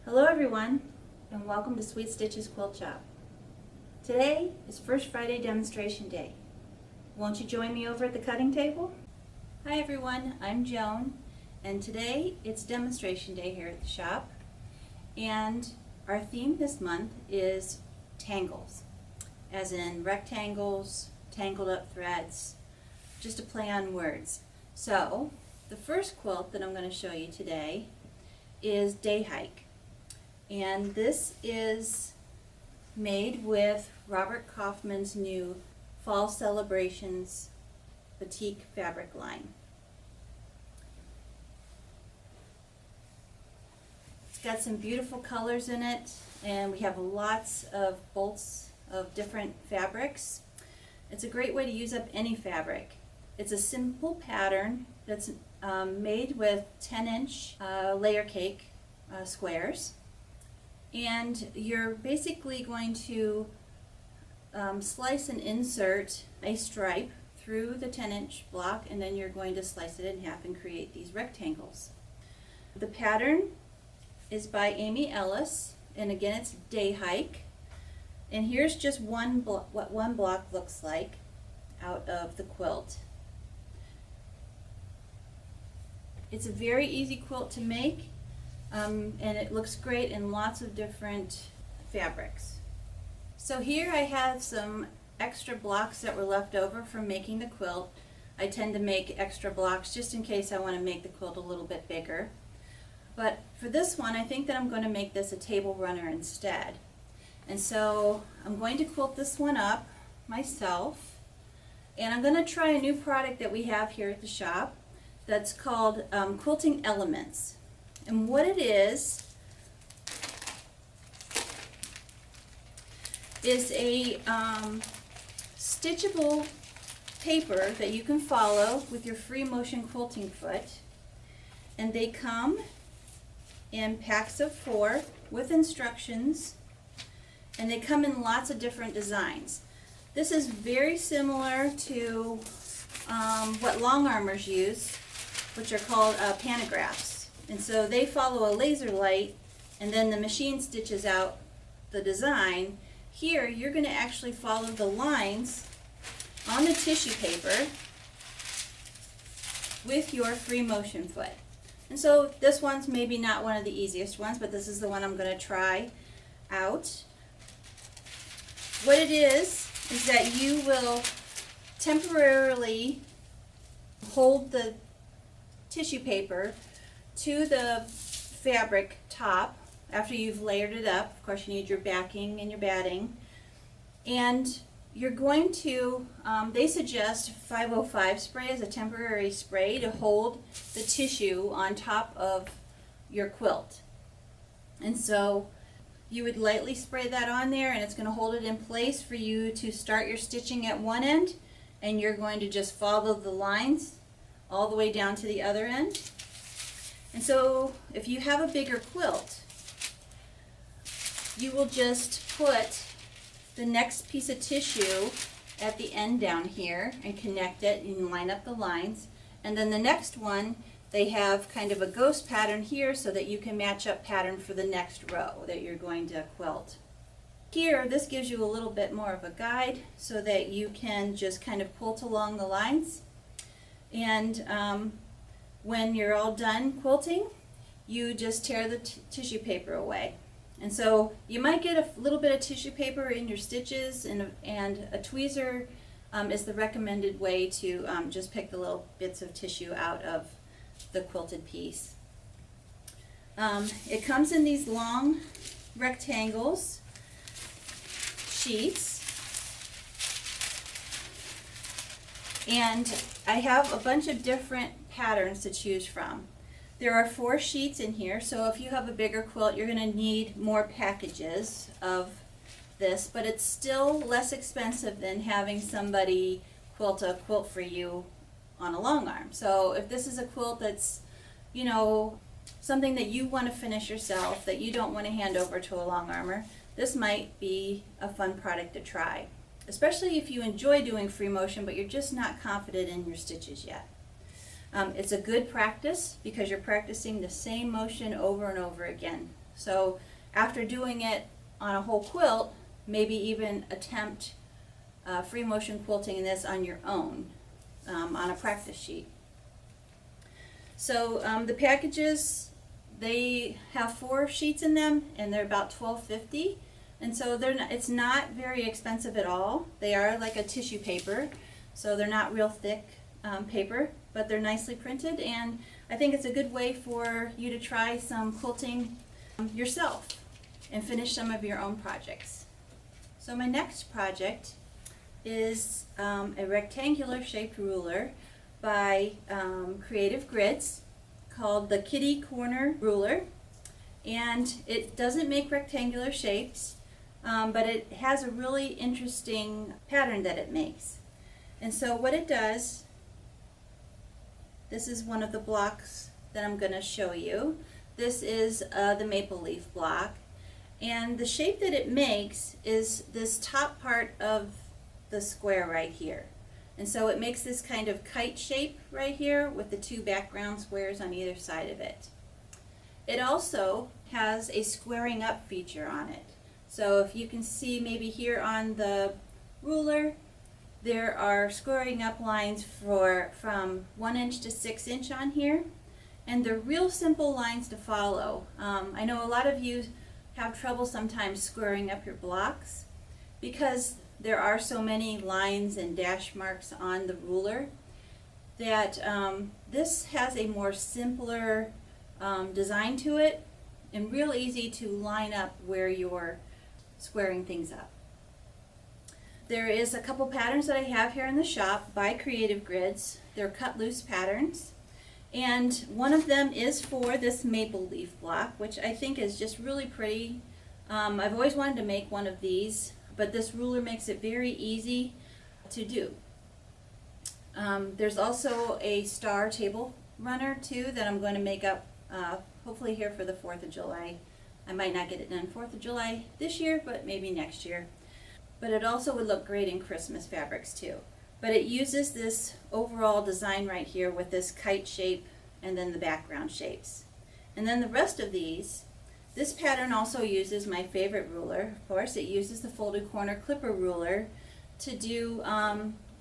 Hello everyone, and welcome to Sweet Stitches Quilt Shop. Today is First Friday Demonstration Day. Won't you join me over at the cutting table? Hi everyone, I'm Joan, and today it's Demonstration Day here at the shop. And our theme this month is tangles, as in rectangles, tangled up threads, just a play on words. So, the first quilt that I'm going to show you today is Day Hike. And this is made with Robert Kaufman's new Fall Celebrations Batik fabric line. It's got some beautiful colors in it, and we have lots of bolts of different fabrics. It's a great way to use up any fabric. It's a simple pattern that's made with 10-inch layer cake squares. And you're basically going to slice and insert a stripe through the 10-inch block, and then you're going to slice it in half and create these rectangles. The pattern is by Amy Ellis, and again it's Day Hike. And here's just what one block looks like out of the quilt. It's a very easy quilt to make. And it looks great in lots of different fabrics. So here I have some extra blocks that were left over from making the quilt. I tend to make extra blocks just in case I want to make the quilt a little bit bigger. But for this one, I think that I'm going to make this a table runner instead. And so I'm going to quilt this one up myself. And I'm going to try a new product that we have here at the shop that's called Quilting Elements. And what it is a stitchable paper that you can follow with your free motion quilting foot. And they come in packs of 4 with instructions, and they come in lots of different designs. This is very similar to what long armors use, which are called pantographs. And so they follow a laser light, and then the machine stitches out the design. Here, you're going to actually follow the lines on the tissue paper with your free motion foot. And so this one's maybe not one of the easiest ones, but this is the one I'm going to try out. What it is that you will temporarily hold the tissue paper to the fabric top after you've layered it up. Of course, you need your backing and your batting. And you're going to, they suggest 505 spray as a temporary spray to hold the tissue on top of your quilt. And so you would lightly spray that on there, and it's going to hold it in place for you to start your stitching at one end, and you're going to just follow the lines all the way down to the other end. And so if you have a bigger quilt, you will just put the next piece of tissue at the end down here and connect it and line up the lines. And then the next one, they have kind of a ghost pattern here so that you can match up pattern for the next row that you're going to quilt. Here, this gives you a little bit more of a guide so that you can just kind of quilt along the lines. And when you're all done quilting, you just tear the tissue paper away. And so you might get a little bit of tissue paper in your stitches, and a tweezer is the recommended way to just pick the little bits of tissue out of the quilted piece. It comes in these long rectangles, sheets. And I have a bunch of different patterns to choose from. There are 4 sheets in here, so if you have a bigger quilt, you're going to need more packages of this, but it's still less expensive than having somebody quilt a quilt for you on a long arm. So if this is a quilt that's, you know, something that you want to finish yourself, that you don't want to hand over to a long armer, this might be a fun product to try. Especially if you enjoy doing free motion, but you're just not confident in your stitches yet. It's a good practice because you're practicing the same motion over and over again. So after doing it on a whole quilt, maybe even attempt free motion quilting this on your own on a practice sheet. So the packages, they have 4 sheets in them, and they're about $12.50, and so it's not very expensive at all. They are like a tissue paper, so they're not real thick paper, but they're nicely printed, and I think it's a good way for you to try some quilting yourself and finish some of your own projects. So my next project is a rectangular shaped ruler by Creative Grids called the Kitty Corner Ruler, and it doesn't make rectangular shapes, but it has a really interesting pattern that it makes. And so what it does, this is one of the blocks that I'm going to show you. This is the maple leaf block, and the shape that it makes is this top part of the square right here. And so it makes this kind of kite shape right here with the 2 background squares on either side of it. It also has a squaring up feature on it. So if you can see maybe here on the ruler, there are squaring up lines from 1 inch to 6 inch on here, and they're real simple lines to follow. I know a lot of you have trouble sometimes squaring up your blocks because there are so many lines and dash marks on the ruler that this has a more simpler design to it and real easy to line up where you're squaring things up. There is a couple patterns that I have here in the shop by Creative Grids. They're cut loose patterns, and one of them is for this maple leaf block, which I think is just really pretty. I've always wanted to make one of these, but this ruler makes it very easy to do. There's also a star table runner too that I'm going to make up hopefully here for the 4th of July. I might not get it done 4th of July this year, but maybe next year. But it also would look great in Christmas fabrics too. But it uses this overall design right here with this kite shape and then the background shapes. And then the rest of these, this pattern also uses my favorite ruler, of course. It uses the folded corner clipper ruler to do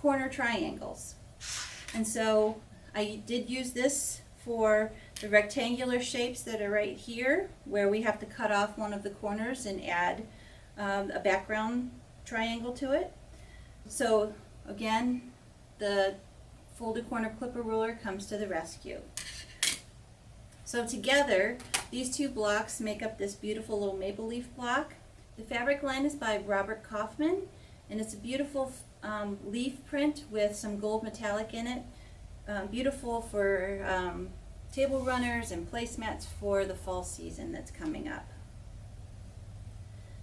corner triangles. And so I did use this for the rectangular shapes that are right here, where we have to cut off one of the corners and add a background triangle to it. So again, the folded corner clipper ruler comes to the rescue. So together, these 2 blocks make up this beautiful little maple leaf block. The fabric line is by Robert Kaufman, and it's a beautiful leaf print with some gold metallic in it. Beautiful for table runners and placemats for the fall season that's coming up.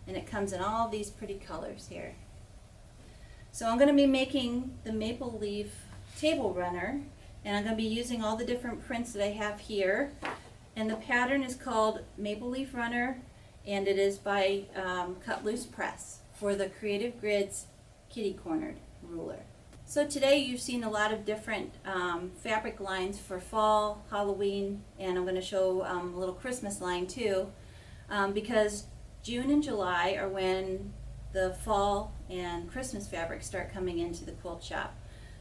And it comes in all these pretty colors here. So I'm going to be making the maple leaf table runner, and I'm going to be using all the different prints that I have here. And the pattern is called Maple Leaf Runner, and it is by Cut Loose Press for the Creative Grids Kitty Cornered Ruler. So today you've seen a lot of different fabric lines for fall, Halloween, and I'm going to show a little Christmas line too, because June and July are when the fall and Christmas fabrics start coming into the quilt shop.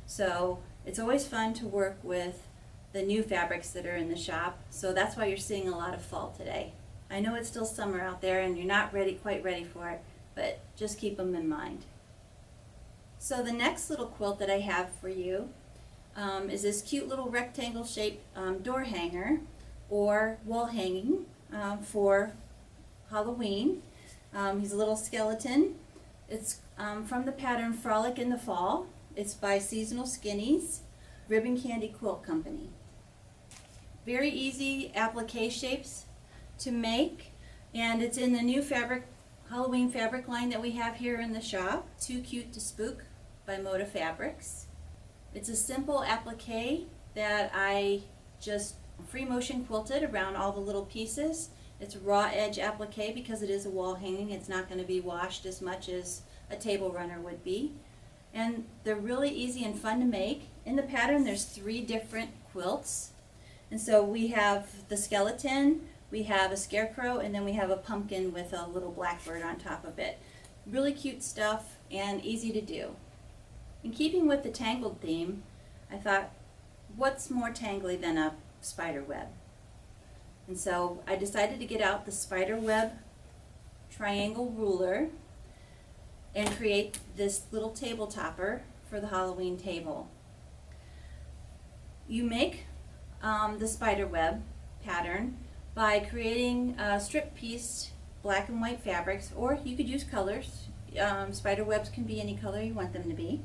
So it's always fun to work with the new fabrics that are in the shop, so that's why you're seeing a lot of fall today. I know it's still summer out there and you're not quite ready for it, but just keep them in mind. So the next little quilt that I have for you is this cute little rectangle shaped door hanger or wall hanging for Halloween. He's a little skeleton. It's from the pattern Frolic in the Fall. It's by Seasonal Skinnies, Ribbon Candy Quilt Company. Very easy applique shapes to make, and it's in the new Halloween fabric line that we have here in the shop, Too Cute to Spook by Moda Fabrics. It's a simple applique that I just free motion quilted around all the little pieces. It's raw edge applique because it is a wall hanging. It's not going to be washed as much as a table runner would be. And they're really easy and fun to make. In the pattern there's 3 different quilts. And so we have the skeleton, we have a scarecrow, and then we have a pumpkin with a little blackbird on top of it. Really cute stuff and easy to do. In keeping with the tangled theme, I thought, what's more tangly than a spider web? And so I decided to get out the spider web triangle ruler and create this little table topper for the Halloween table. You make the spider web pattern by creating strip piece black and white fabrics, or you could use colors. Spider webs can be any color you want them to be,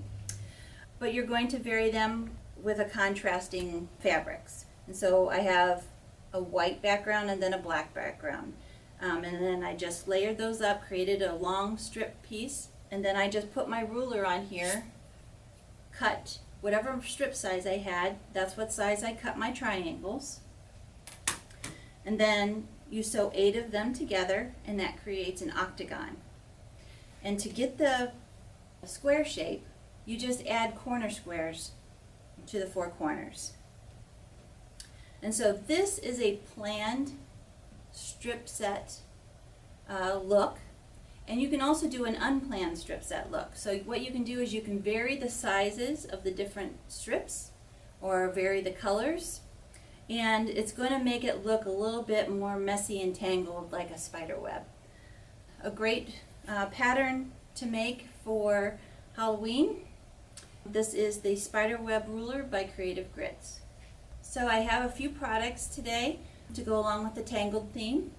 but you're going to vary them with a contrasting fabrics. And so I have a white background and then a black background, and then I just layered those up, created a long strip piece, and then I just put my ruler on here, cut whatever strip size I had. That's what size I cut my triangles, and then you sew 8 of them together, and that creates an octagon. And to get the square shape, you just add corner squares to the 4 corners. And so this is a planned strip set look, and you can also do an unplanned strip set look. So what you can do is you can vary the sizes of the different strips or vary the colors, and it's going to make it look a little bit more messy and tangled like a spider web. A great pattern to make for Halloween. This is the spider web ruler by Creative Grits. So I have a few products today to go along with the tangled theme,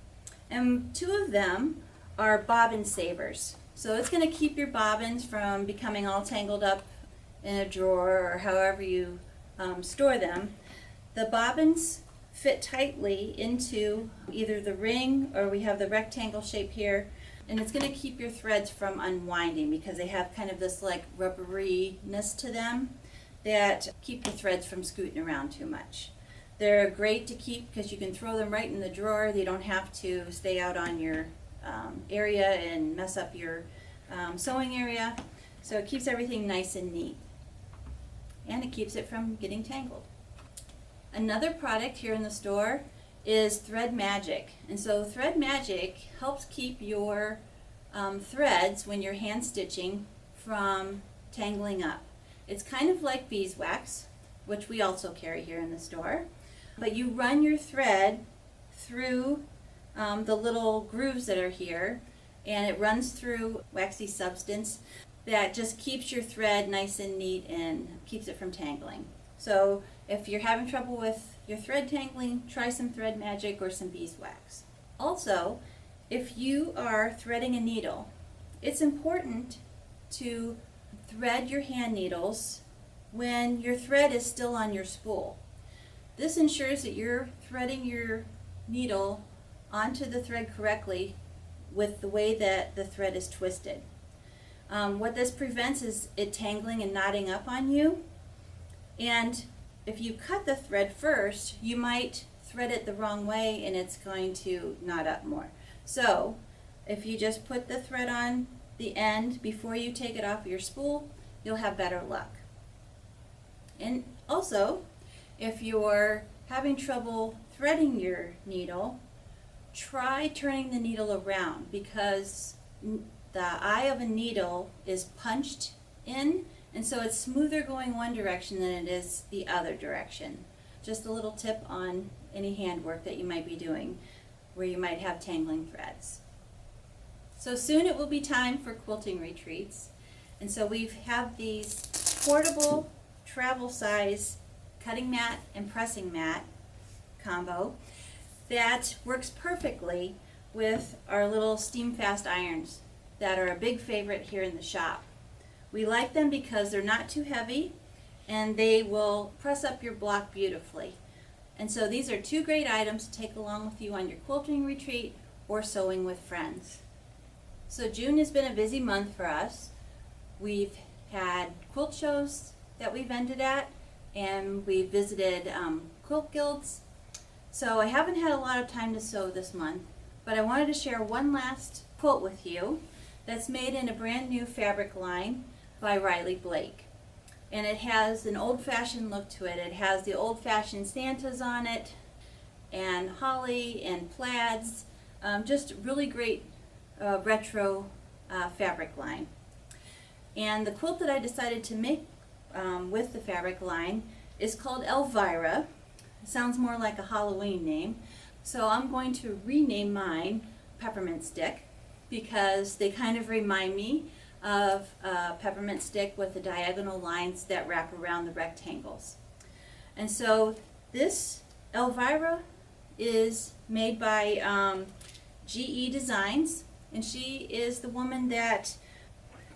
and 2 of them are bobbin savers. So it's going to keep your bobbins from becoming all tangled up in a drawer or however you store them. The bobbins fit tightly into either the ring, or we have the rectangle shape here, and it's going to keep your threads from unwinding because they have kind of this like rubberiness to them that keep the threads from scooting around too much. They're great to keep because you can throw them right in the drawer. They don't have to stay out on your area and mess up your sewing area. So it keeps everything nice and neat, and it keeps it from getting tangled. Another product here in the store is Thread Magic. And so Thread Magic helps keep your threads when you're hand stitching from tangling up. It's kind of like beeswax, which we also carry here in the store, but you run your thread through the little grooves that are here, and it runs through waxy substance that just keeps your thread nice and neat and keeps it from tangling. So if you're having trouble with your thread tangling, try some Thread Magic or some beeswax. Also, if you are threading a needle, it's important to thread your hand needles when your thread is still on your spool. This ensures that you're threading your needle onto the thread correctly with the way that the thread is twisted. What this prevents is it tangling and knotting up on you. And if you cut the thread first, you might thread it the wrong way and it's going to knot up more. So if you just put the thread on the end before you take it off your spool, you'll have better luck. And also, if you're having trouble threading your needle, try turning the needle around, because the eye of a needle is punched in, and so it's smoother going one direction than it is the other direction. Just a little tip on any handwork that you might be doing where you might have tangling threads. So soon it will be time for quilting retreats, and so we have these portable travel size cutting mat and pressing mat combo that works perfectly with our little steam fast irons that are a big favorite here in the shop. We like them because they're not too heavy and they will press up your block beautifully. And so these are 2 great items to take along with you on your quilting retreat or sewing with friends. So June has been a busy month for us. We've had quilt shows that we've ended at, and we visited quilt guilds. So I haven't had a lot of time to sew this month, but I wanted to share one last quilt with you that's made in a brand new fabric line by Riley Blake. And it has an old-fashioned look to it. It has the old-fashioned Santas on it, and holly and plaids. Just really great retro fabric line. And the quilt that I decided to make with the fabric line is called Elvira. It sounds more like a Halloween name. So I'm going to rename mine Peppermint Stick because they kind of remind me of a peppermint stick with the diagonal lines that wrap around the rectangles. And so this Elvira is made by GE Designs, and she is the woman that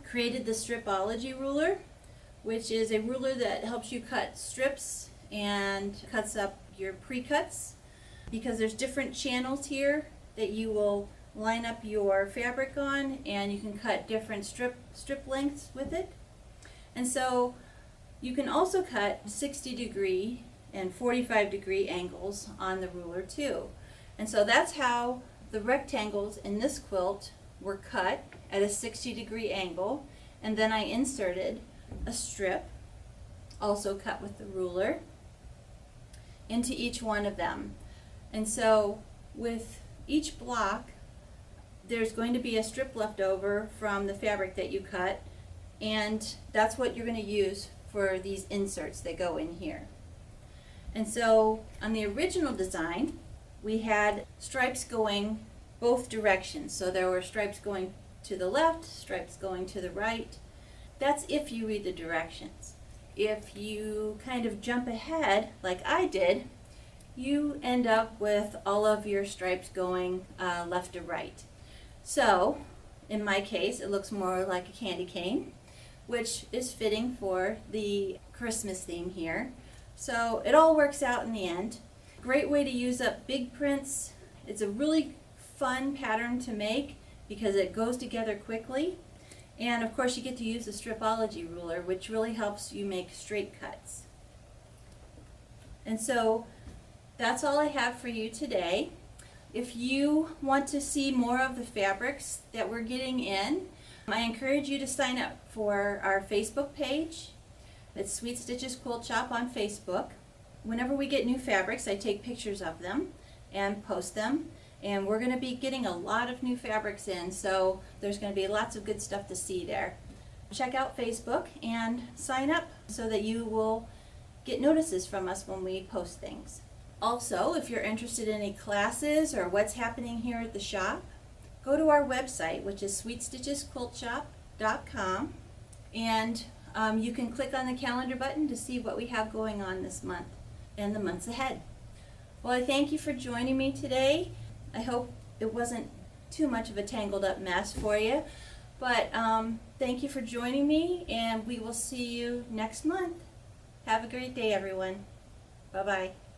created the Stripology ruler, which is a ruler that helps you cut strips and cuts up your pre-cuts, because there's different channels here that you will line up your fabric on, and you can cut different strip lengths with it. And so you can also cut 60-degree and 45-degree angles on the ruler too. And so that's how the rectangles in this quilt were cut at a 60-degree angle, and then I inserted a strip, also cut with the ruler, into each one of them. And so with each block, there's going to be a strip left over from the fabric that you cut, and that's what you're going to use for these inserts that go in here. And so on the original design, we had stripes going both directions. So there were stripes going to the left, stripes going to the right. That's if you read the directions. If you kind of jump ahead, like I did, you end up with all of your stripes going left to right. So in my case, it looks more like a candy cane, which is fitting for the Christmas theme here. So it all works out in the end. Great way to use up big prints. It's a really fun pattern to make because it goes together quickly. And of course you get to use the Stripology ruler, which really helps you make straight cuts. And so that's all I have for you today. If you want to see more of the fabrics that we're getting in, I encourage you to sign up for our Facebook page. It's Sweet Stitches Quilt Shop on Facebook. Whenever we get new fabrics, I take pictures of them and post them. And we're going to be getting a lot of new fabrics in, so there's going to be lots of good stuff to see there. Check out Facebook and sign up so that you will get notices from us when we post things. Also, if you're interested in any classes or what's happening here at the shop, go to our website, which is sweetstitchesquiltshop.com, and you can click on the calendar button to see what we have going on this month and the months ahead. Well, I thank you for joining me today. I hope it wasn't too much of a tangled up mess for you, but thank you for joining me, and we will see you next month. Have a great day, everyone. Bye-bye.